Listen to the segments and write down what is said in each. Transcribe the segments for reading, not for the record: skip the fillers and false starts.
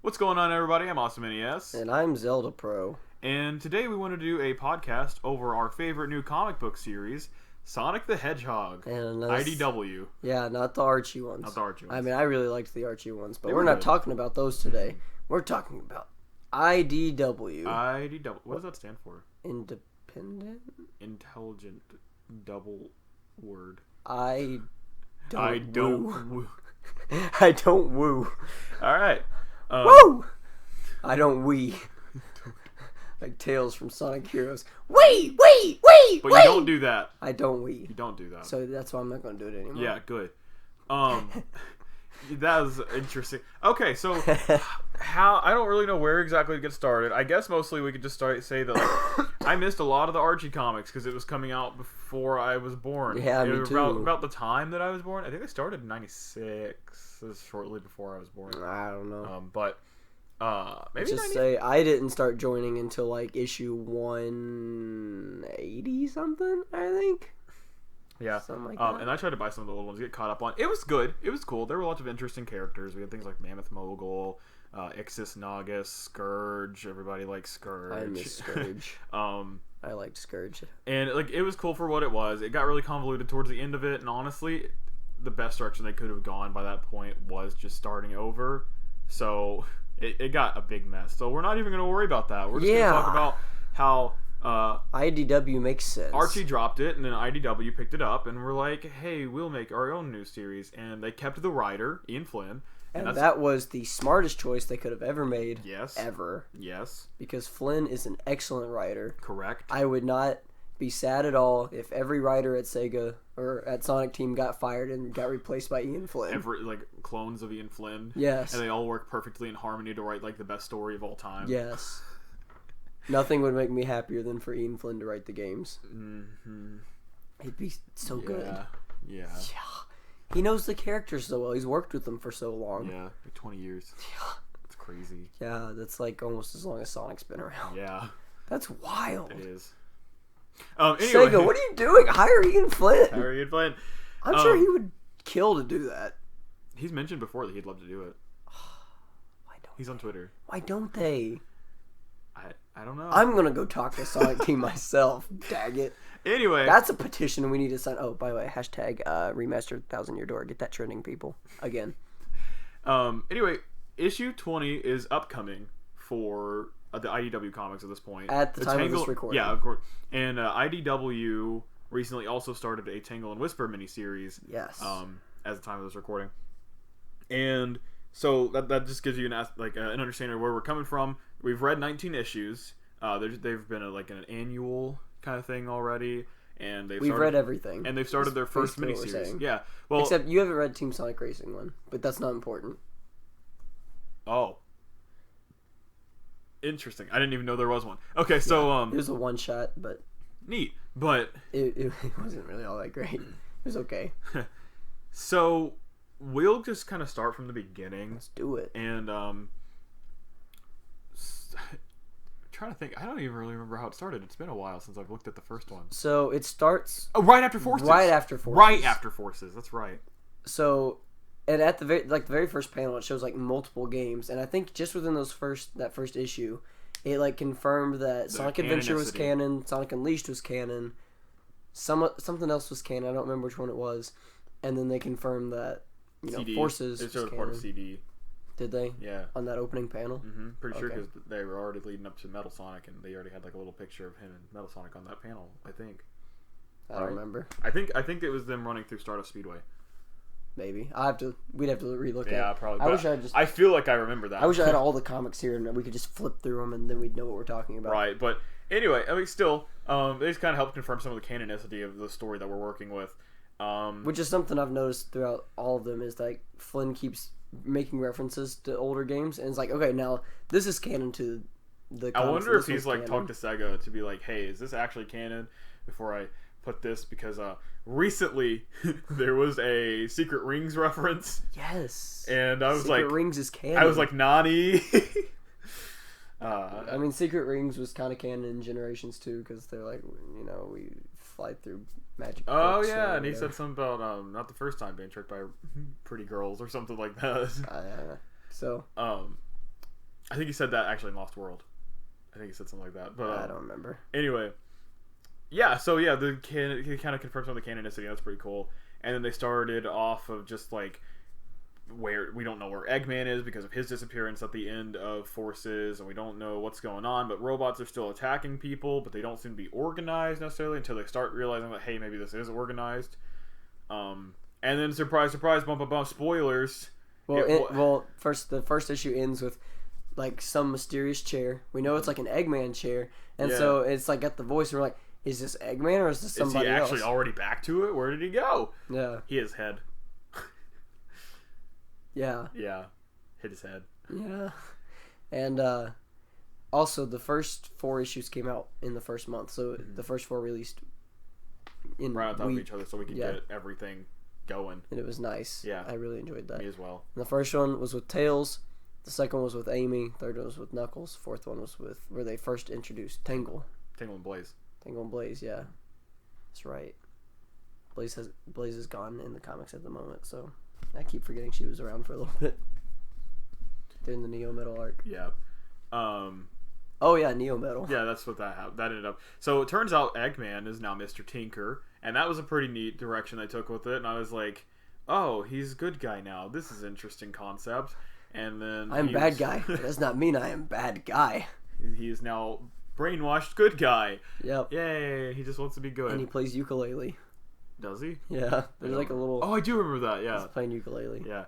What's going on, everybody? I'm AwesomeNES. And I'm Zeldapro. And today we want to do a podcast over our favorite new comic book series, Sonic the Hedgehog, And IDW. Yeah, not the Archie ones. Not the Archie ones. I mean, I really liked the Archie ones, but They we're were not good. talking about those today. We're talking about IDW. IDW. What does that stand for? Independent? Intelligent double word. I don't I don't woo. woo. I don't woo. All right. Woo! I don't wee. Like Tails from Sonic Heroes. Wee! Wee! Wee! But wee! you don't do that. I don't wee. You don't do that. So that's why I'm not going to do it anymore. Yeah, good. That was interesting. Okay, so how I don't really know where exactly to get started. I guess mostly we could just say that I missed a lot of the Archie comics because it was coming out before I was born. Yeah, it me was too. about the time that I was born. I think they started in '96. This is shortly before I was born. I don't know. But maybe Just say I didn't start joining until like issue 180 something, I think. Yeah. Something like that. And I tried to buy some of the old ones to get caught up on. It was good. It was cool. There were lots of interesting characters. We had things like Mammoth Mogul, Ixis Nagus, Scourge. Everybody likes Scourge. I miss Scourge. I liked Scourge. And like it was cool for what it was. It got really convoluted towards the end of it, and honestly, the best direction they could have gone by that point was just starting over. So it got a big mess. So we're not even going to worry about that. We're just going to talk about how IDW makes sense. Archie dropped it, and then IDW picked it up, and we're like, hey, we'll make our own new series. And they kept the writer, Ian Flynn. And that was the smartest choice they could have ever made. Yes. Ever. Yes. Because Flynn is an excellent writer. Correct. I would not be sad at all if every writer at Sega or at Sonic Team got fired and got replaced by Ian Flynn. Like clones of Ian Flynn. Yes. And they all work perfectly in harmony to write like the best story of all time. Yes. Nothing would make me happier than for Ian Flynn to write the games. Mm-hmm. It'd be so good. Yeah. He knows the characters so well. He's worked with them for so long. Yeah, like 20 years. Yeah. It's crazy. Yeah, that's like almost as long as Sonic's been around. Yeah. That's wild. It is. Anyway. Sega, Sega, what are you doing? Hire Ian Flynn. Hire Ian Flynn. I'm sure he would kill to do that. He's mentioned before that he'd love to do it. He's on Twitter. Why don't they? I don't know. I'm gonna go talk to Sonic Team myself. Dag it. Anyway, that's a petition we need to sign. Oh, by the way, hashtag remastered 1,000 Year Door. Get that trending, people. Again. Anyway, issue 20 is upcoming for the IDW comics at this point. At the time of this recording. Yeah, of course. And IDW recently also started a Tangle and Whisper miniseries. Yes. At the time of this recording. And so that just gives you an understanding of where we're coming from. We've read 19 issues. They've been an annual kind of thing already, and we've read everything. And they've started their first miniseries. Yeah. Well, except you haven't read Team Sonic Racing one, but that's not important. Oh. Interesting. I didn't even know there was one. Okay, so it was a one shot, but neat. But it wasn't really all that great. It was okay. So we'll just kind of start from the beginning. Let's do it. And trying to think. I don't even really remember how it started. It's been a while since I've looked at the first one. So it starts right after Forces. Right after Forces. Right after Forces. That's right. So, and at the very first panel, it shows like multiple games, and I think just within that first issue, it like confirmed that Sonic Adventure was canon, Sonic Unleashed was canon, something else was canon. I don't remember which one it was, and then they confirmed that Forces was canon. Part of CD. Did they? Yeah. On that opening panel? Mm-hmm. Pretty sure because they were already leading up to Metal Sonic, and they already had like a little picture of him and Metal Sonic on that panel. I think. I don't remember. I think it was them running through Stardust Speedway. Maybe we'd have to relook at it. Yeah, probably. I feel like I remember that. I wish I had all the comics here and we could just flip through them and then we'd know what we're talking about. Right, but anyway, I mean, still, they just kind of help confirm some of the canonicity of the story that we're working with. Which is something I've noticed throughout all of them is like Flynn keeps making references to older games and it's like, okay, now this is canon to the comics. I wonder if he's like talked to Sega to be like, hey, is this actually canon before I put this, because recently there was a Secret Rings reference. Yes. And I was Secret Rings is canon. I was like, Nani. I mean, Secret Rings was kind of canon in Generations 2 because they're like, we fly through magic. Oh yeah, and he said something about not the first time being tricked by pretty girls or something like that. So I think he said that actually in Lost World. I think he said something like that. But I don't remember. Anyway, yeah. So yeah, he kind of confirmed some of the canonicity. That's pretty cool. And then they started off of just like where we don't know where Eggman is because of his disappearance at the end of Forces, and we don't know what's going on. But robots are still attacking people, but they don't seem to be organized necessarily until they start realizing that hey, maybe this is organized. And then surprise, surprise, bump, bump, bump, spoilers. Well, the first issue ends with like some mysterious chair. We know it's like an Eggman chair, and so it's like got the voice. And we're like, is this Eggman or is this somebody else? Is he actually already back to it? Where did he go? Yeah, he his head. Yeah, hit his head. Yeah, and also the first 4 issues came out in the first month, so the first 4 released in right on top of each other, so we could get everything going. And it was nice. Yeah, I really enjoyed that. Me as well. And the first one was with Tails. The second one was with Amy. Third one was with Knuckles. Fourth one was with where they first introduced Tangle. Tangle and Blaze. Tangle and Blaze, yeah. That's right. Blaze is gone in the comics at the moment, so I keep forgetting she was around for a little bit during the Neo Metal arc. Yeah. Oh yeah, Neo Metal. Yeah, that's what that ended up. So it turns out Eggman is now Mr. Tinker, and that was a pretty neat direction they took with it. And I was like, oh, he's a good guy now. This is an interesting concept. And then I'm bad guy. That does not mean I am bad guy. He is now brainwashed good guy. Yep. Yay! He just wants to be good. And he plays ukulele. Does he? Yeah. There's like a little. Oh, I do remember that. Yeah. He's playing ukulele. Yeah.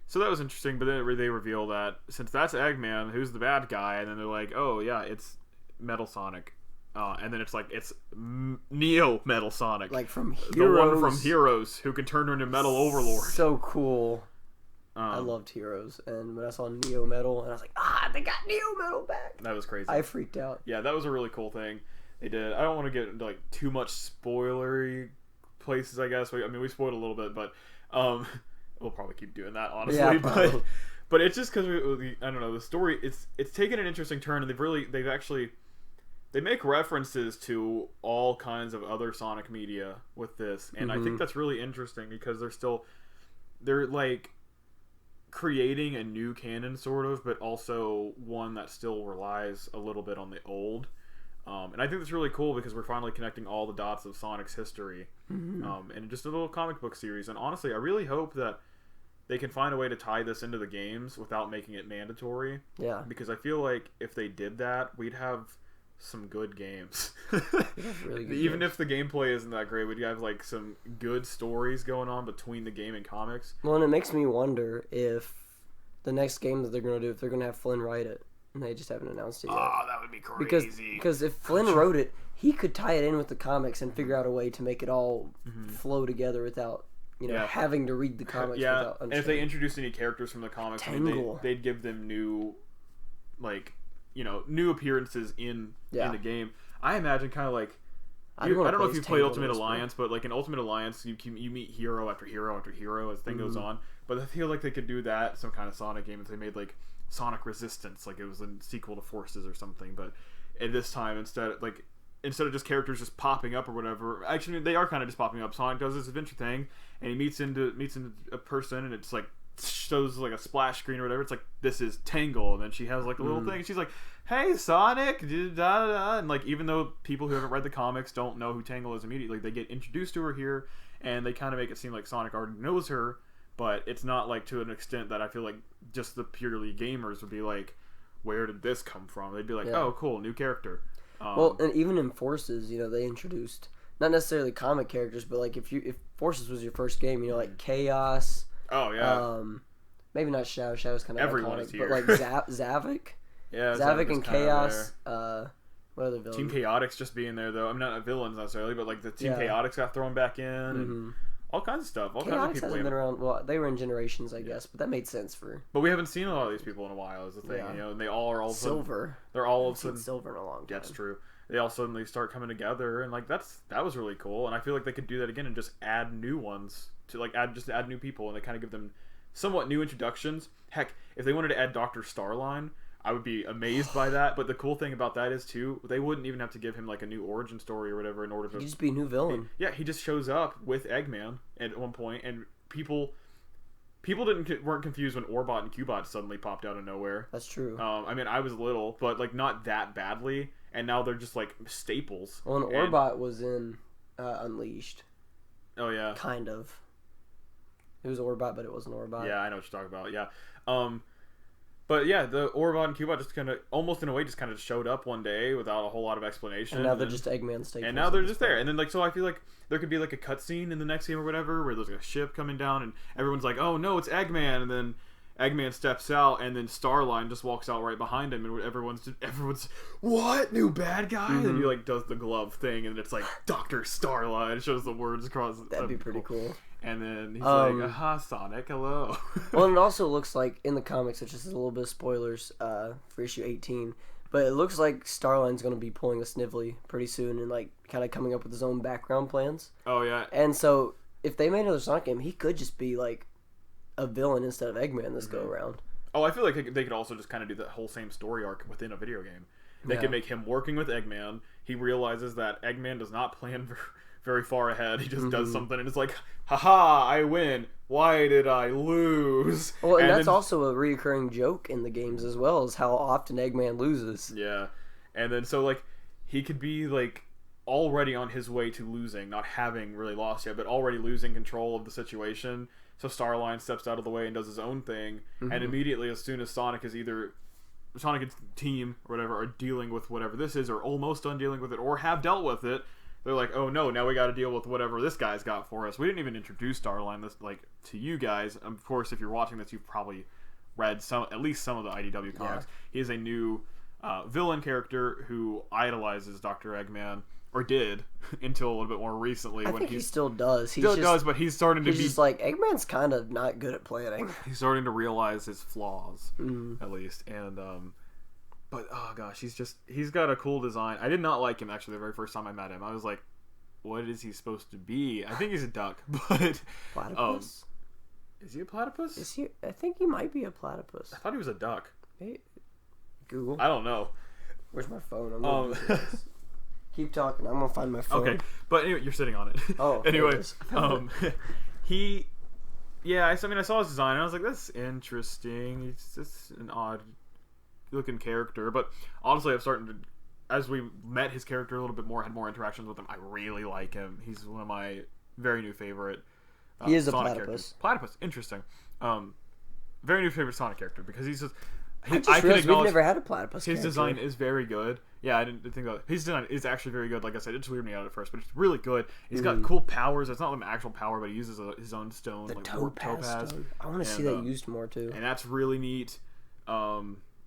So that was interesting, but then they reveal that since that's Eggman, who's the bad guy, and then they're like, oh yeah, it's Metal Sonic. And then it's like, it's Neo Metal Sonic. Like from Heroes. The one from Heroes who can turn her into Metal Overlord. So cool. I loved Heroes, and when I saw Neo Metal, and I was like, they got Neo Metal back. That was crazy. I freaked out. Yeah, that was a really cool thing they did. I don't want to get into like too much spoilery places, I guess. I mean, we spoiled a little bit, but we'll probably keep doing that, honestly. Yeah, but it's just because I don't know, the story. It's taken an interesting turn, and they make references to all kinds of other Sonic media with this, and I think that's really interesting because they're like creating a new canon sort of, but also one that still relies a little bit on the old. And I think that's really cool because we're finally connecting all the dots of Sonic's history in just a little comic book series. And honestly, I really hope that they can find a way to tie this into the games without making it mandatory. Yeah. Because I feel like if they did that, we'd have some good games. Really good Even games. if the gameplay isn't that great, we'd have like some good stories going on between the game and comics. Well, and it makes me wonder if the next game that they're going to do, if they're going to have Flynn write it. And they just haven't announced it yet. Oh, that would be crazy. Because if Flynn wrote it, he could tie it in with the comics and figure out a way to make it all flow together without, having to read the comics without understanding. And if they introduced any characters from the comics, they'd give them new, new appearances in the game. I imagine kind of like, I don't know if you played Ultimate Alliance, but like in Ultimate Alliance, you meet hero after hero after hero as the thing goes on. But I feel like they could do that, some kind of Sonic game, if they made like Sonic Resistance, like it was a sequel to Forces or something. But at this time, instead of just characters just popping up or whatever, actually they are kind of just popping up. Sonic does this adventure thing, and he meets into a person, and it's like shows like a splash screen or whatever. It's like, this is Tangle, and then she has like a little thing, and she's like, hey Sonic, and like even though people who haven't read the comics don't know who Tangle is immediately, they get introduced to her here, and they kind of make it seem like Sonic already knows her. But it's not like to an extent that I feel like just the purely gamers would be like, where did this come from? They'd be like, oh, cool, new character. Well, and even in Forces, they introduced not necessarily comic characters, but like if Forces was your first game, like Chaos. Oh yeah. Maybe not Shadow. Shadow's kind of everyone iconic, is here. but like Zavik. Yeah, Zavik and Chaos. What other villains? Team Chaotix just being there though. I'm not villains necessarily, but like the Team Chaotix got thrown back in. And all kinds of stuff. All kinds of people. Hasn't been around. Well, they were in Generations, I guess, but that made sense for. But we haven't seen a lot of these people in a while. Is the thing, and they all are all Silver. They're all of a sudden Silver in a long time. That's true. They all suddenly start coming together, and like that was really cool. And I feel like they could do that again and just add new ones to add new people, and they kind of give them somewhat new introductions. Heck, if they wanted to add Dr. Starline, I would be amazed by that. But the cool thing about that is too, they wouldn't even have to give him like a new origin story or whatever in order to. He'd just be a new villain. Yeah, he just shows up with Eggman at one point, and people people weren't confused when Orbot and Cubot suddenly popped out of nowhere. That's true. I mean, I was little, but like not that badly, and now they're just like staples. Well, and Orbot was in Unleashed. Oh yeah, kind of. It was Orbot, but it wasn't Orbot. Yeah, I know what you're talking about. Yeah, but yeah, the Orbot and Cubot just kind of, almost in a way, just kind of showed up one day without a whole lot of explanation. And now they're just Eggman staples. And now they're just there. And then like, so I feel like there could be like a cutscene in the next game or whatever, where there's like a ship coming down, and everyone's like, "Oh no, it's Eggman!" And then Eggman steps out, and then Starline just walks out right behind him, and everyone's what, new bad guy? And then he like does the glove thing, and it's like Dr. Starline. It shows the words across. That'd be pretty cool. And then he's like, "Aha, Sonic, hello." Well, and it also looks like in the comics, which is a little bit of spoilers for issue 18, but it looks like Starline's going to be pulling a Snively pretty soon and like kind of coming up with his own background plans. Oh yeah. And so if they made another Sonic game, he could just be like a villain instead of Eggman this go around. Oh, I feel like they could also just kind of do that whole same story arc within a video game. They could make him working with Eggman. He realizes that Eggman does not plan very far ahead. He just does something, and it's like, haha, I win. Why did I lose? Well, and that's also a reoccurring joke in the games as well, is how often Eggman loses. Yeah. And then, so, like, he could be, like, already on his way to losing, not having really lost yet, but already losing control of the situation. So Starline steps out of the way and does his own thing, and immediately, as soon as Sonic and his team, or whatever, are dealing with whatever this is, or almost done dealing with it, or have dealt with it, they're like, oh no, now we got to deal with whatever this guy's got for us. We didn't even introduce Starline to you guys. Of course, if you're watching this, you've probably read at least some of the IDW comics. Yeah. He is a new villain character who idolizes Dr. Eggman, or did until a little bit more recently. I think he still does. He does, but he's starting to be... He's just like, Eggman's kind of not good at planning. He's starting to realize his flaws, at least. And, but, oh gosh, he's got a cool design. I did not like him, actually, the very first time I met him. I was like, what is he supposed to be? I think he's a duck, but... Platypus? Is he a platypus? I think he might be a platypus. I thought he was a duck. Hey, Google. I don't know. Where's my phone? I'm gonna do this. Keep talking. I'm gonna find my phone. Okay, but anyway, you're sitting on it. Oh, anyway, I saw his design and I was like, that's interesting. He's just an odd looking character, but honestly, as we met his character a little bit more, had more interactions with him, I really like him. He's one of my very new favorite. He is Sonic a platypus. Platypus, interesting. Very new favorite Sonic character because he's just. I realized we've never had a platypus. His design is very good. Yeah, I didn't think that. His design is actually very good. Like I said, it just weirded me out at first, but it's really good. He's got cool powers. It's not an actual power, but he uses his own stone, like topaz. Stone. I want to see that used more too. And that's really neat.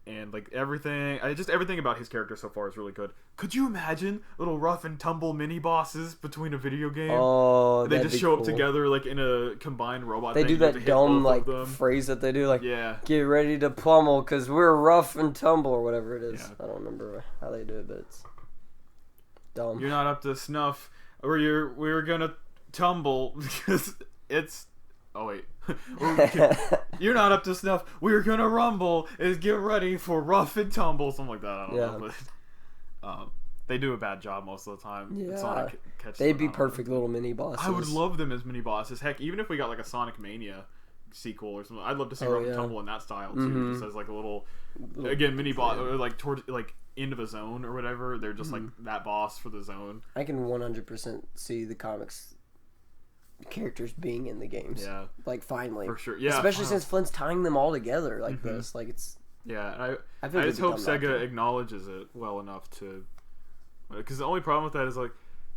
And like everything about his character so far is really good. Could you imagine little rough and tumble mini bosses between a video game? Oh, they just show up together like in a combined robot. They do that dumb like phrase that they do, like, get ready to pummel because we're rough and tumble or whatever it is. Yeah. I don't remember how they do it, but it's dumb. You're not up to snuff, or we're gonna tumble because it's. Oh wait, you're not up to snuff. We're gonna rumble. Is get ready for rough and tumble, something like that. I don't know, but they do a bad job most of the time. Yeah, Sonic they'd be perfect little mini bosses. I would love them as mini bosses. Heck, even if we got like a Sonic Mania sequel or something, I'd love to see rough and tumble in that style too. Just as like a little again mini boss, or like towards like end of a zone or whatever. They're just like that boss for the zone. I can 100% see the comics characters being in the games, like finally, for sure, especially since Flint's tying them all together like this, like it's I just hope Sega acknowledges it well enough to, because the only problem with that is like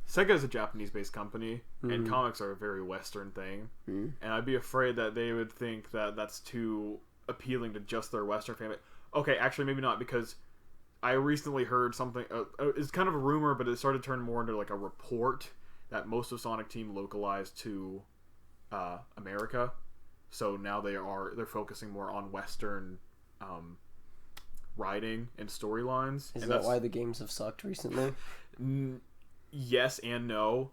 Sega is a Japanese-based company and comics are a very Western thing, and I'd be afraid that they would think that that's too appealing to just their Western family. Okay, actually maybe not, because I recently heard something, it's kind of a rumor, but it started to turn more into like a report that most of Sonic Team localized to America, so now they're focusing more on Western writing and storylines. Is that why the games have sucked recently? Yes and no.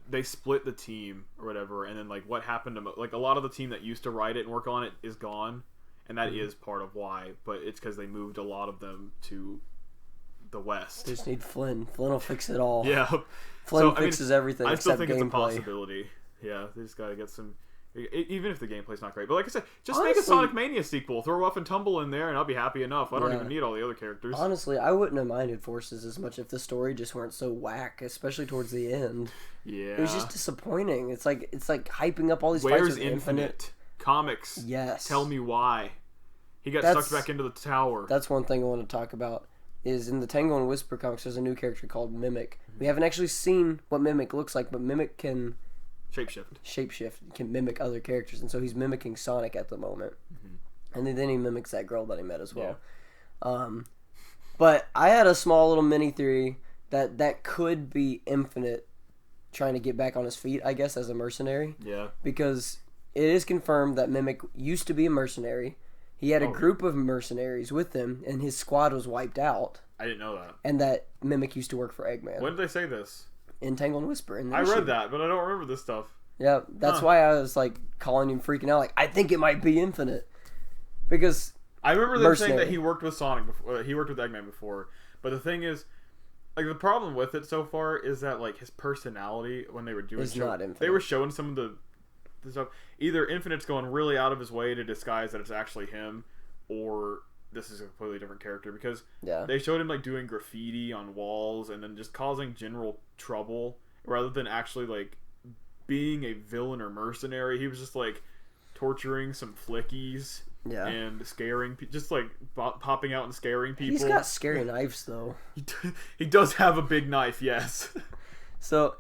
They split the team or whatever, and then like what happened to like a lot of the team that used to write it and work on it is gone, and that is part of why. But it's because they moved a lot of them to the West. They just need Flynn. Flynn will fix it all. Yeah. Flynn fixes everything. I still think gameplay. it's a possibility. Yeah, they just gotta get some Even if the gameplay's not great. But like I said, just Honestly, make a Sonic Mania sequel. Throw Rough and Tumble in there, and I'll be happy enough. I don't even need all the other characters. Honestly, I wouldn't have minded Forces as much if the story just weren't so whack, especially towards the end. Yeah. It was just disappointing. It's like hyping up all these Where's fights with Infinite. Comics? Yes. Tell me why. He got sucked back into the tower. That's one thing I want to talk about. Is in the Tango and Whisper comics, there's a new character called Mimic. We haven't actually seen what Mimic looks like, but Mimic can shapeshift, can mimic other characters, and so he's mimicking Sonic at the moment. And then he mimics that girl that he met as well. Yeah. But I had a small little mini theory that could be Infinite trying to get back on his feet, I guess, as a mercenary. Yeah. Because it is confirmed that Mimic used to be a mercenary. He had a group of mercenaries with him, and his squad was wiped out. I didn't know that. And that Mimic used to work for Eggman. When did they say this? In Tangle and Whisper. I read that, but I don't remember this stuff. Yeah, that's why I was like calling him freaking out. Like, I think it might be Infinite. Because I remember them saying that he worked with Sonic before. He worked with Eggman before. But the thing is, like, the problem with it so far is that, like, his personality, when they were doing not Infinite. They were showing some of the stuff. Either Infinite's going really out of his way to disguise that it's actually him, or this is a completely different character, because they showed him like doing graffiti on walls and then just causing general trouble rather than actually like being a villain or mercenary. He was just like torturing some flickies and scaring just like popping out and scaring people. He's got scary knives though. He does have a big knife, yes. So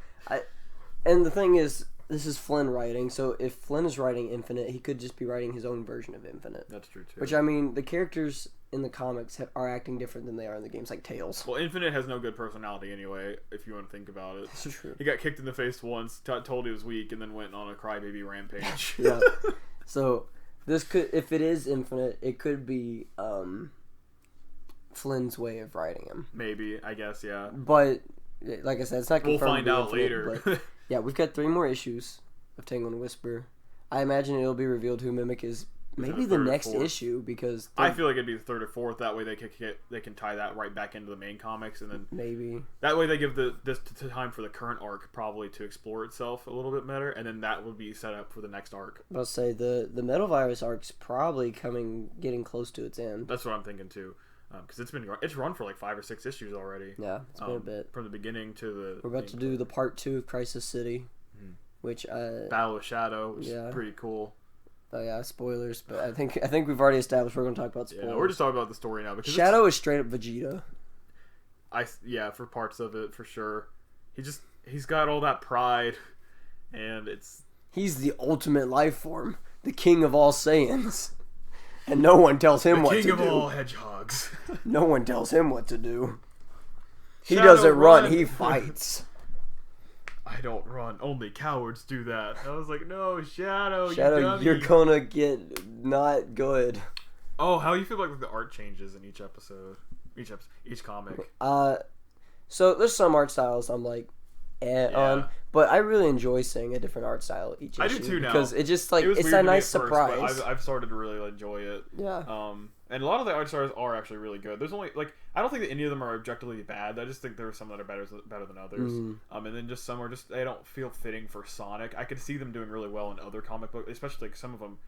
and the thing is, this is Flynn writing, so if Flynn is writing Infinite, he could just be writing his own version of Infinite. That's true, too. Which, I mean, the characters in the comics are acting different than they are in the games, like Tails. Well, Infinite has no good personality anyway, if you want to think about it. That's true. He got kicked in the face once, told he was weak, and then went on a crybaby rampage. Yeah. So, this could, if it is Infinite, it could be Flynn's way of writing him. Maybe, I guess, yeah. But, like I said, it's not confirmed. We'll find out Infinite, later. But, yeah, we've got 3 more issues of Tangle and Whisper. I imagine it'll be revealed who Mimic is maybe the next issue, because I feel like it'd be the 3rd or 4th. That way they can tie that right back into the main comics, and then maybe that way they give this time for the current arc probably to explore itself a little bit better, and then that would be set up for the next arc. I'll say the Metal Virus arc's probably getting close to its end. That's what I'm thinking too. Because it's run for like 5 or 6 issues already. Yeah, it's been a bit from the beginning to the. We're about to do the part 2 of Crisis City, which Battle of Shadow, which is pretty cool. Oh yeah, spoilers, but I think we've already established we're going to talk about spoilers. Yeah, we're just talking about the story now because Shadow is straight up Vegeta. For parts of it for sure. He's got all that pride, and he's the ultimate life form, the king of all Saiyans. And no one tells him what to do. The king of all hedgehogs. No one tells him what to do. He Shadow, doesn't run, he fights. I don't run. Only cowards do that. I was like, no, Shadow, you're gonna get not good. Oh, how you feel like the art changes in each episode? Each comic. So there's some art styles I'm like, on, but I really enjoy seeing a different art style each issue. I do too now. Because it just like it's a nice surprise. I've started to really enjoy it. Yeah. And a lot of the art styles are actually really good. There's only I don't think that any of them are objectively bad. I just think there are some that are better than others. And then just some are just they don't feel fitting for Sonic. I could see them doing really well in other comic books, especially like some of them.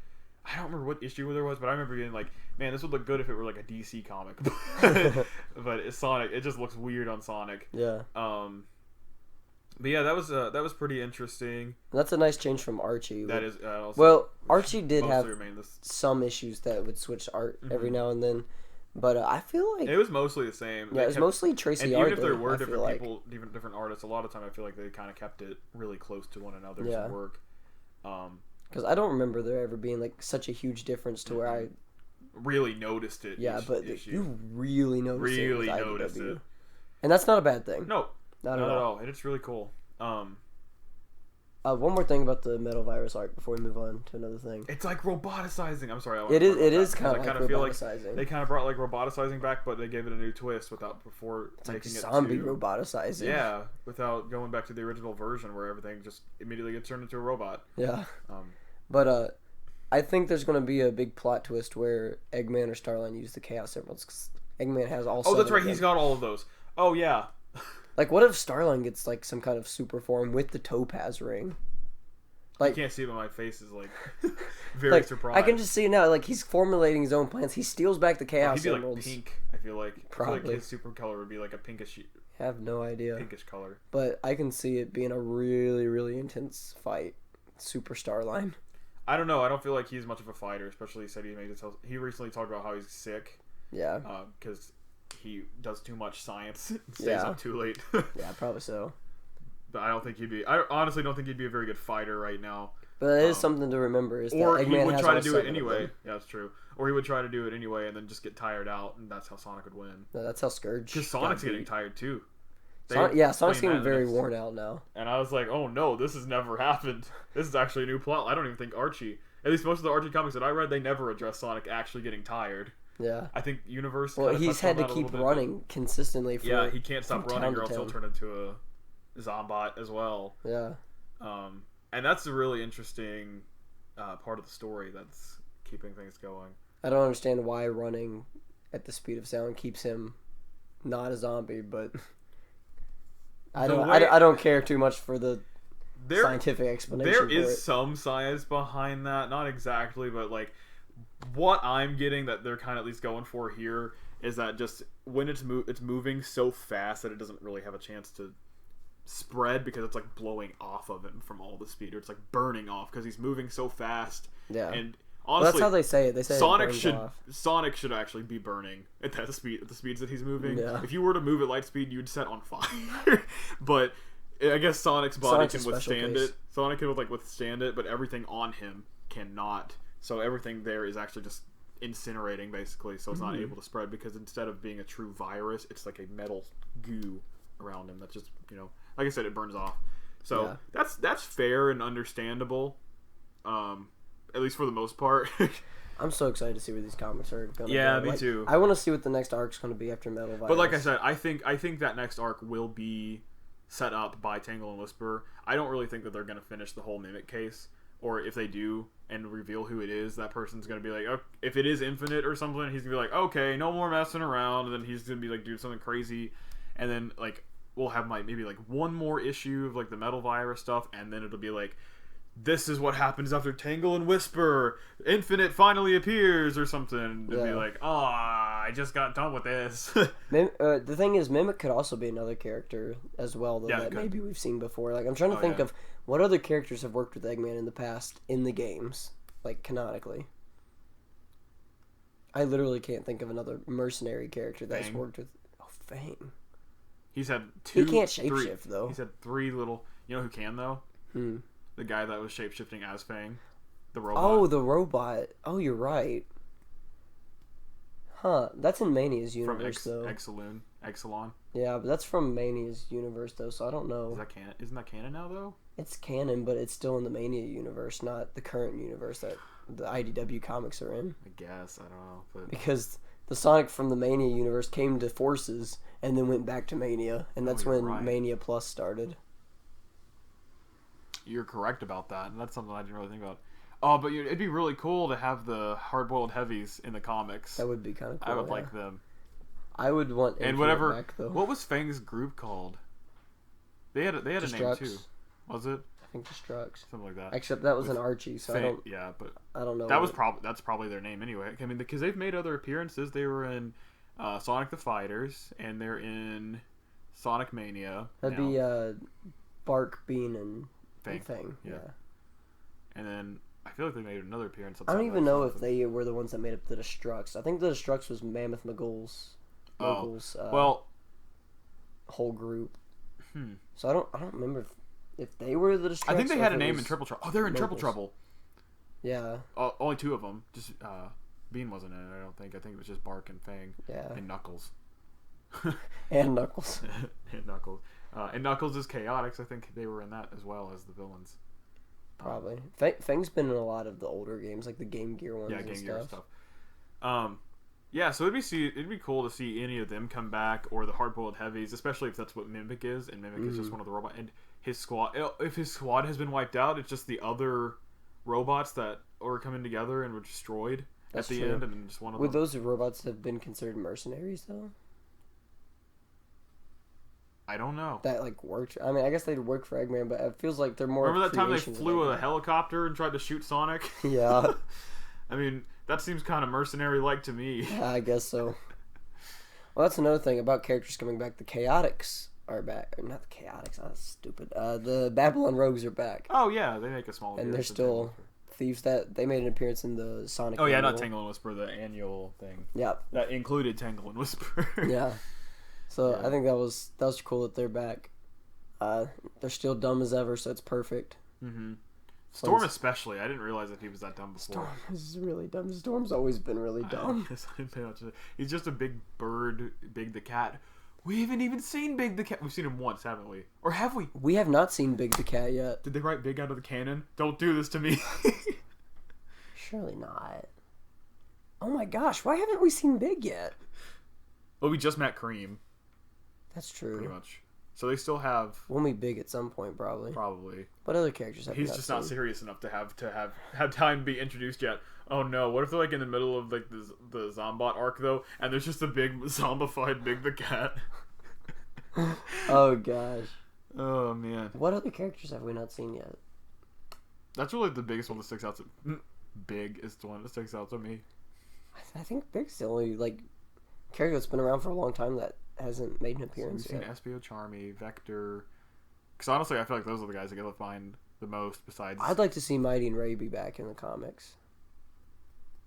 I don't remember what issue there was, but I remember being like, man, this would look good if it were like a DC comic. But it's Sonic. It just looks weird on Sonic. Yeah. But yeah, that was pretty interesting. That's a nice change from Archie. That is Archie did have this. some issues that would switch art every now and then, but I feel like it was mostly the same. Yeah, it was mostly Tracy. And even if there were different people, different artists, a lot of time I feel like they kind of kept it really close to one another's work. Because I don't remember there ever being like such a huge difference to where I really noticed it. Yeah, but you really noticed it. Really noticed it, and that's not a bad thing. No. Not at all. And it's really cool. One more thing about the Metal Virus arc before we move on to another thing. It's like roboticizing. I'm sorry. It is kind of like roboticizing. Feel like they kind of brought like roboticizing back, but they gave it a new twist it's like zombie roboticizing. Yeah, without going back to the original version where everything just immediately gets turned into a robot. Yeah. But I think there's going to be a big plot twist where Eggman or Starline use the Chaos Emeralds because Eggman has all. Oh, that's right. He's got all of those. Oh yeah. Like, what if Starline gets, like, some kind of super form with the Topaz ring? Like, you can't see it, but my face is like very surprised. I can just see it now. Like, he's formulating his own plans. He steals back the Chaos he'd be Emeralds. like pink. I feel like Probably. his super color would be like a pinkish. I have no idea. Pinkish color. But I can see it being a really, really intense fight. Superstar line. I don't know. I don't feel like he's much of a fighter, especially he said he recently talked about how he's sick. Yeah. Because he does too much science and stays up too late. Yeah, probably so. But I honestly don't think he'd be a very good fighter right now. But it is something to remember. Is or that he Eggman would has try to all do it 7 of anyway. them. Yeah, that's true. Or he would try to do it anyway and then just get tired out, and that's how Sonic would win. No, that's how Scourge. Because Sonic's getting tired too. Sonic's getting very worn out now. And I was like, oh no, this has never happened. This is actually a new plot. I don't even think Archie, at least most of the Archie comics that I read, they never address Sonic actually getting tired. Yeah. I think Universe. Well, he's had to keep running consistently for. Yeah, he can't stop running or else he'll turn into a Zombot as well. Yeah. And that's a really interesting part of the story that's keeping things going. I don't understand why running at the speed of sound keeps him not a zombie, but I don't care too much for the scientific explanation. There is some science behind that, not exactly, but like what I'm getting that they're kind of at least going for here is that just when it's moving so fast that it doesn't really have a chance to spread because it's like blowing off of him from all the speed, or it's like burning off because he's moving so fast. Yeah. And honestly, that's how they say it. They say Sonic should actually be burning at the speeds that he's moving. Yeah. If you were to move at light speed, you'd set on fire. But I guess Sonic's body can withstand it. Sonic can withstand it, but everything on him cannot. So everything there is actually just incinerating basically. So it's not able to spread because instead of being a true virus, it's like a metal goo around him that's just, like I said, it burns off. So that's fair and understandable. At least for the most part. I'm so excited to see where these comics are going to go. Yeah, me too. I want to see what the next arc's going to be after Metal Virus. But like I said, I think that next arc will be set up by Tangle and Whisper. I don't really think that they're going to finish the whole Mimic case. Or if they do and reveal who it is, that person's going to be like, oh, if it is Infinite or something, he's going to be like, okay, no more messing around. And then he's going to be like, do something crazy. And then like we'll have maybe like one more issue of like the Metal Virus stuff. And then it'll be like, this is what happens after Tangle and Whisper. Infinite finally appears or something. It'd be like, oh, I just got done with this. The thing is, Mimic could also be another character as well, though, that maybe we've seen before. Like, I'm trying to think of what other characters have worked with Eggman in the past in the games, like, canonically. I literally can't think of another mercenary character that's worked with... Oh, Fang. He's had two... He can't shapeshift, though. He's had 3 little... You know who can, though? The guy that was shapeshifting as Fang. The robot. Oh, the robot. Oh, you're right. Huh. That's in Mania's universe, though. Exelon. Yeah, but that's from Mania's universe, though, so I don't know. Isn't that canon now, though? It's canon, but it's still in the Mania universe, not the current universe that the IDW comics are in. I guess. I don't know. But... Because the Sonic from the Mania universe came to Forces and then went back to Mania, and that's when Mania Plus started. You're correct about that, and that's something I didn't really think about. Oh, but it'd be really cool to have the hard-boiled heavies in the comics. That would be kind of cool. I would like them. I would want and whatever. Back, though. What was Fang's group called? They had a name too. Was it? I think Destructs. Something like that. Except that was an Archie, so I don't know. That's probably their name anyway. I mean, because they've made other appearances. They were in Sonic the Fighters, and they're in Sonic Mania. That'd be Bark, Bean, and Fang. Yeah. And then I feel like they made another appearance. I don't even know if they were the ones that made up the Destructs. I think the Destructs was Mammoth McGull's whole group. So I don't remember if they were the Destructs. I think they had a name in Triple Trouble. Oh, they're in Triple Trouble. Yeah. Only 2 of them. Just Bean wasn't in it. I don't think. I think it was just Bark and Fang. Yeah. And Knuckles. And Knuckles. And Knuckles. And Knuckles is Chaotix. I think they were in that as well as the villains. Probably. Fang's been in a lot of the older games, like the Game Gear ones. Yeah, Game Gear stuff. Yeah, so it'd be cool to see any of them come back, or the hard-boiled heavies, especially if that's what Mimic is, and Mimic is just one of the robots. And his squad, if his squad has been wiped out, it's just the other robots that are coming together and were destroyed at the end, and then just one of them. Would those robots have been considered mercenaries, though? I don't know. That like worked. I mean, I guess they'd work for Eggman, but it feels like they're more. Remember that time they flew a helicopter and tried to shoot Sonic? Yeah. I mean, that seems kind of mercenary-like to me. Yeah, I guess so. Well, that's another thing about characters coming back. The Chaotix are back. Or not the Chaotix. That's stupid. The Babylon Rogues are back. Oh yeah, they make a small. And they're still thieves. That they made an appearance in the Sonic. Oh yeah, annual. not Tangle and Whisper, the annual thing. Yeah. That included Tangle and Whisper. Yeah. So Yeah. I think that was cool that they're back. They're still dumb as ever, so it's perfect. Mm-hmm. Storm especially. I didn't realize that he was that dumb before. Storm is really dumb. Storm's always been really dumb. I didn't pay much attention. He's just a big bird, Big the Cat. We haven't even seen Big the Cat. We've seen him once, haven't we? Or have we? We have not seen Big the Cat yet. Did they write Big out of the canon? Don't do this to me. Surely not. Oh my gosh, why haven't we seen Big yet? Well, we just met Cream. That's true. Pretty much. So they still have. We'll meet Big at some point, probably. Probably. What other characters have He's just not serious enough to have time to be introduced yet. Oh no! What if they're like in the middle of like the Zombot arc though, and there's just a big zombified Big the Cat. Oh gosh. Oh man. What other characters have we not seen yet? That's really the biggest one that sticks out to. Big is the one that sticks out to me. I think Big's the only like character that's been around for a long time that hasn't made an appearance So we've yet. seen Espio, Charmy, Vector. Because honestly, I feel like those are the guys that get to find the most. Besides, I'd like to see Mighty and Ray be back in the comics,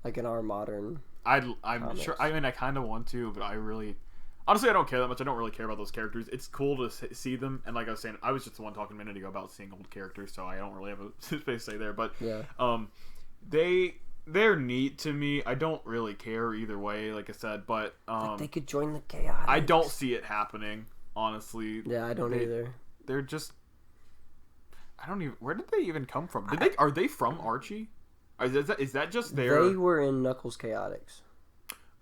like in our modern. I'm comics. sure. I mean, I kind of want to, but I really, honestly, I don't care that much. I don't really care about those characters. It's cool to see them, and like I was saying, I was just the one talking a minute ago about seeing old characters, so I don't really have a space to say there. But Yeah. They're neat to me. I don't really care either way, like I said, but Like they could join the Chaotix. I don't see it happening, honestly. Yeah, I don't either. They're just. I don't even. Where did they even come from? Are they from Archie? Is that just their? They were in Knuckles Chaotix.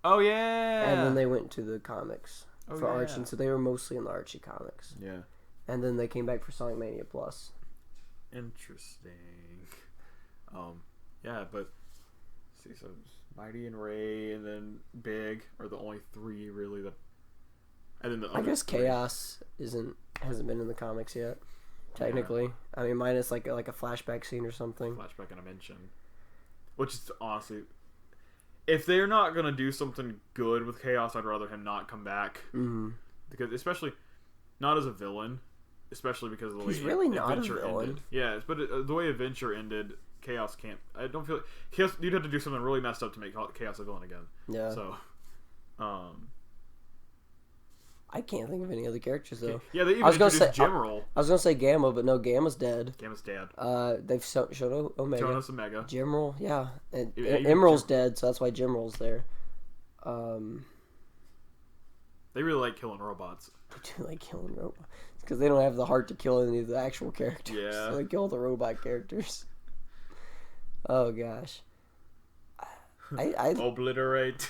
Oh yeah. And then they went to the comics for yeah. Archie, so they were mostly in the Archie comics. Yeah. And then they came back for Sonic Mania Plus. Interesting. Yeah, but see, so Mighty and Ray, and then Big are the only three really that. And then I guess Chaos hasn't been in the comics yet. Technically, yeah. I mean, minus like a flashback scene or something. Flashback and a mention, which is honestly, if they're not gonna do something good with Chaos, I'd rather him not come back. Mm-hmm. Because especially, not as a villain, especially because of the way he's really not Adventure a villain. Ended. Yeah, but the way Adventure ended, Chaos can't. I don't feel you'd have to do something really messed up to make Chaos a villain again. Yeah. So, I can't think of any other characters though. Yeah, they even introduced Gemerald. I was gonna say Gamma, but no, Gamma's dead. Gamma's dead. They've showed Omega. Shown us Omega. Gemerald, yeah, and Even Emerald's dead, so that's why Gemerald's there. They really like killing robots. They do like killing robots because they don't have the heart to kill any of the actual characters. Yeah. So they kill the robot characters. Oh gosh. I Obliterate.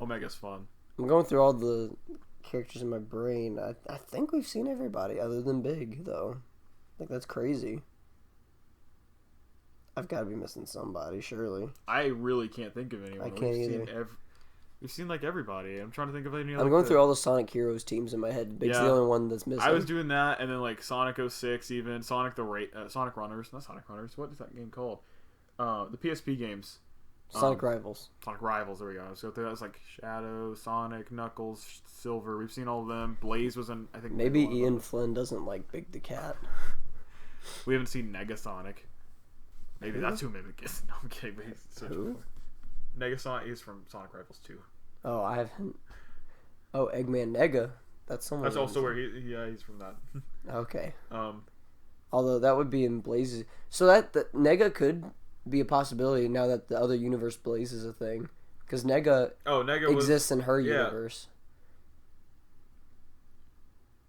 Omega's fun. I'm going through all the characters in my brain. I think we've seen everybody other than Big though. Like that's crazy. I've got to be missing somebody, surely. I really can't think of anyone. I can't either. We've seen like everybody. I'm trying to think of any other. I'm going through all the Sonic Heroes teams in my head. Big's the only one that's missing. I was doing that, and then like Sonic 06, even Sonic Sonic Runners, not Sonic Runners. What is that game called? The PSP games. Sonic Rivals. Sonic Rivals. There we go. So that was like Shadow, Sonic, Knuckles, Silver. We've seen all of them. Blaze was in. I think maybe Ian Flynn doesn't like Big the Cat. We haven't seen Negasonic. Maybe that's who Mimic is. No, I'm kidding. Who? Negasonic is from Sonic Rivals 2. Oh, I haven't. Oh, Eggman Nega. That's someone. That's also where he's from that. Okay. Although that would be in Blaze. So that Nega could be a possibility now that the other universe Blaze is a thing. Because Nega exists in her universe.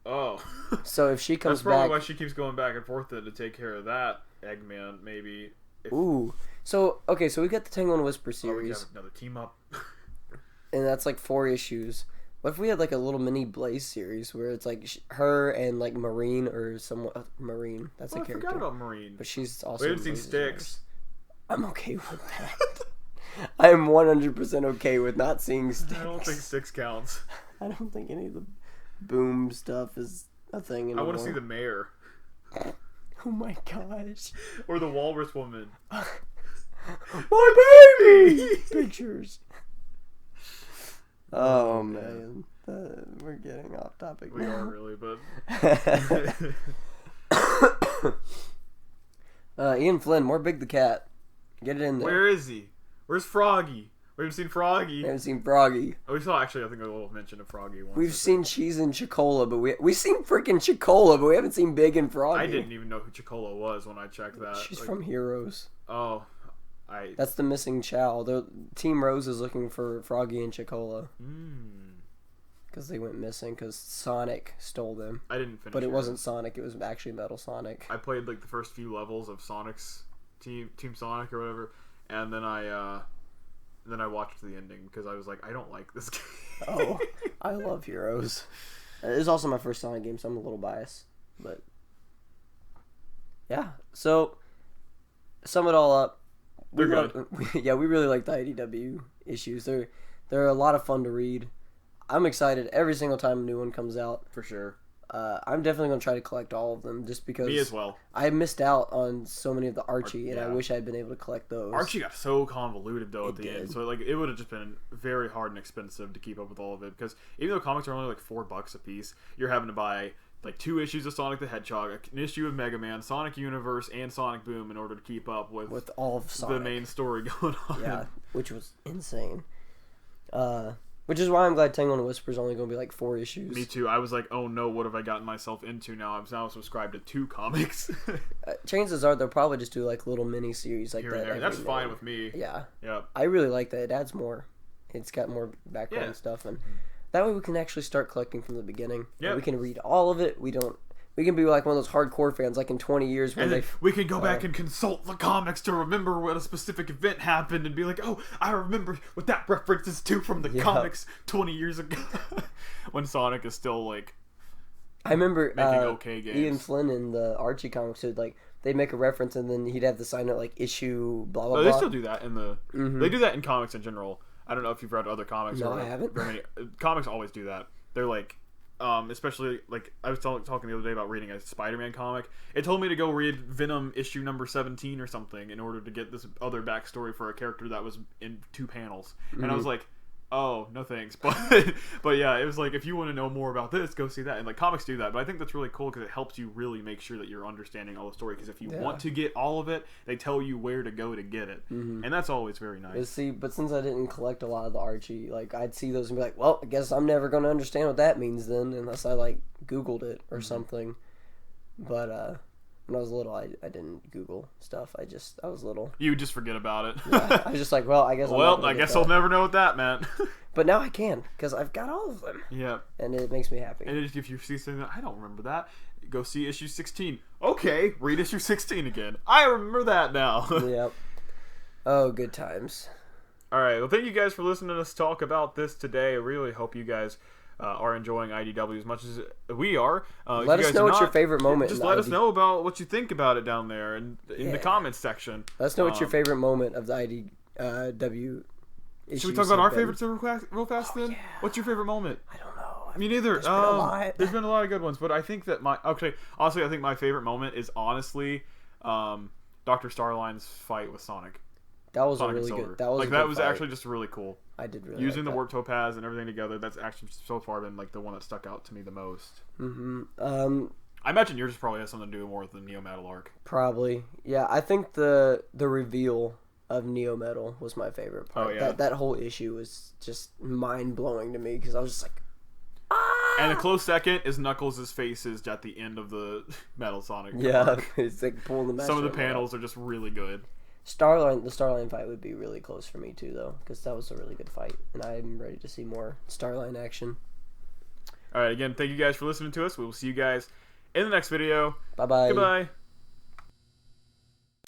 Oh. So if she comes back... That's probably back... why she keeps going back and forth to take care of that Eggman, maybe. Ooh. So, okay, so we got the Tangle and Whisper series. We have another team up. And that's like 4 issues. What if we had like a little mini Blaze series where it's like her and like Marine or someone... Marine. That's a character. I forgot about Marine. But she's also... We haven't seen Styx. I'm okay with that. I am 100% okay with not seeing Styx. I don't think Styx counts. I don't think any of the boom stuff is a thing anymore. I want to see the mayor. Oh my gosh. Or the walrus woman. My baby! Pictures. Oh man. We're getting off topic. We are really, but... Ian Flynn, more Big the Cat. Get it in there. Where is he? Where's Froggy? We haven't seen Froggy. We haven't seen Froggy. Oh, we saw, actually, I think a little mention of Froggy once. We've seen Cheese and Chicola, but we've seen freaking Chicola, but we haven't seen Big and Froggy. I didn't even know who Chicola was when I checked that. She's from Heroes. Oh, That's the missing child. Team Rose is looking for Froggy and Chicola. Because they went missing because Sonic stole them. I didn't finish. But it wasn't Sonic. It was actually Metal Sonic. I played like the first few levels of Sonic's Team Sonic or whatever, and then I watched the ending because I was like, I don't like this game. Oh, I love Heroes. It was also my first Sonic game, so I'm a little biased. But yeah, so sum it all up. They're good. We really like the IDW issues. They're a lot of fun to read. I'm excited every single time a new one comes out. For sure. I'm definitely going to try to collect all of them just because... Me as well. I missed out on so many of the Archie, and I wish I had been able to collect those. Archie got so convoluted, though, at the end. So like, it would have just been very hard and expensive to keep up with all of it. Because even though comics are only like $4 a piece, you're having to buy like 2 issues of Sonic the Hedgehog, an issue of Mega Man, Sonic Universe, and Sonic Boom in order to keep up with all of Sonic. The main story going on. Yeah, which was insane. Which is why I'm glad Tangle and Whisper is only going to be like 4 issues. Me too. I was like, oh no, what have I gotten myself into now? I'm now subscribed to 2 comics. Chances are they'll probably just do like little mini series like here that. And there. That's fine with me. Yeah. Yeah. I really like that. It adds more. It's got more background stuff, and that way we can actually start collecting from the beginning. Yeah. We can read all of it. We can be like one of those hardcore fans, like in 20 years when we can go back and consult the comics to remember what a specific event happened and be like, oh, I remember what that references to from the comics 20 years ago. When Sonic is still like, I remember making okay games. Ian Flynn in the Archie comics would like they'd make a reference and then he'd have the sign out like issue blah blah blah. They still do that in the. They do that in comics in general. I don't know if you've read other comics. No, I haven't. Comics always do that. They're like. Especially, like, I was talking the other day about reading a Spider-Man comic. It told me to go read Venom issue number 17 or something in order to get this other backstory for a character that was in 2 panels. And I was like, oh, no thanks. But yeah, it was like, if you want to know more about this, go see that. And, like, comics do that. But I think that's really cool because it helps you really make sure that you're understanding all the story. Because if you want to get all of it, they tell you where to go to get it. And that's always very nice. But since I didn't collect a lot of the Archie, like, I'd see those and be like, well, I guess I'm never going to understand what that means then, unless I, like, Googled it or something. But, when I was little, I didn't Google stuff. I was little. You would just forget about it. Yeah, I was just like, well, I guess. I guess I'll never know what that meant. But now I can because I've got all of them. Yeah, and it makes me happy. And if you see something I don't remember that, go see issue 16. Okay, read issue 16 again. I remember that now. Yep. Oh, good times. All right. Well, thank you guys for listening to us talk about this today. I really hope you guys are enjoying IDW as much as we are. Let us know what's your favorite moment. Just let us know about what you think about it down there in the comments section. Let us know what's your favorite moment of the IDW. Should we talk about our favorites real fast then? Yeah. What's your favorite moment? I don't know. Me neither. There's been a lot. There's been a lot of good ones, but I think that honestly, I think my favorite moment is honestly Dr. Starline's fight with Sonic. That was a really good. That was actually just really cool. I did really using like the warp topaz and everything together. That's actually so far been like the one that stuck out to me the most. I imagine yours probably has something to do more with the Neo Metal arc. Probably, yeah. I think the reveal of Neo Metal was my favorite part. Oh yeah, that whole issue was just mind blowing to me because I was just like, And a close second is Knuckles' faces at the end of the Metal Sonic. Yeah, it's like pulling the. Some of the panels are just really good. The Starline fight would be really close for me too, though, because that was a really good fight, and I'm ready to see more Starline action. All right, again, thank you guys for listening to us. We will see you guys in the next video. Bye bye. Goodbye.